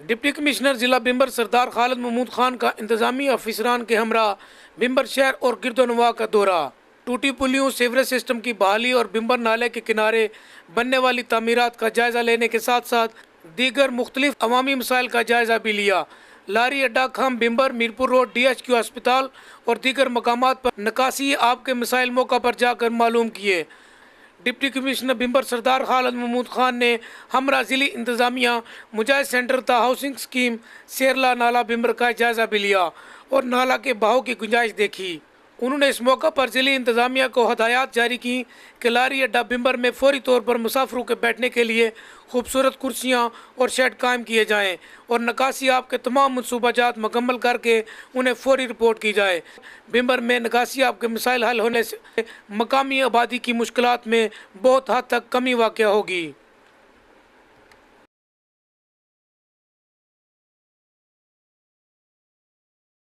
Deputy commissioner ضلع بمبر سردار خالد محمود خان کا انتظامی افسران کے ہمراہ بمبر شہر اور گرد و نواح کا دورہ۔ ٹوٹی پلیوں، سیوریج سسٹم کی بحالی اور بمبر نالے کے کنارے بننے والی تعمیرات کا جائزہ لینے کے ساتھ ساتھ دیگر مختلف عوامی مسائل کا جائزہ بھی لیا۔ لاری اڈہ، کھم، بمبر، میرپور روڈ، DHQ ہسپتال اور دیگر مقامات پر نکاسی آب کے مسائل موقع پر جا کر معلوم کیے۔ ڈپٹی کمشنر بمبر سردار خالد محمود خان نے ہمراہ ضلعی انتظامیہ مجاہد سینٹر تا ہاؤسنگ اسکیم سیرلا نالہ بمبر کا جائزہ بھی لیا اور نالہ کے بہاؤ کی گنجائش دیکھی۔ انہوں نے اس موقع پر ضلعی انتظامیہ کو ہدایات جاری کی کہ لاری اڈہ بمبر میں فوری طور پر مسافروں کے بیٹھنے کے لیے خوبصورت کرسیاں اور شیڈ قائم کیے جائیں اور نکاسی آب کے تمام منصوبہ جات مکمل کر کے انہیں فوری رپورٹ کی جائے۔ بمبر میں نکاسی آب کے مسائل حل ہونے سے مقامی آبادی کی مشکلات میں بہت حد تک کمی واقع ہوگی۔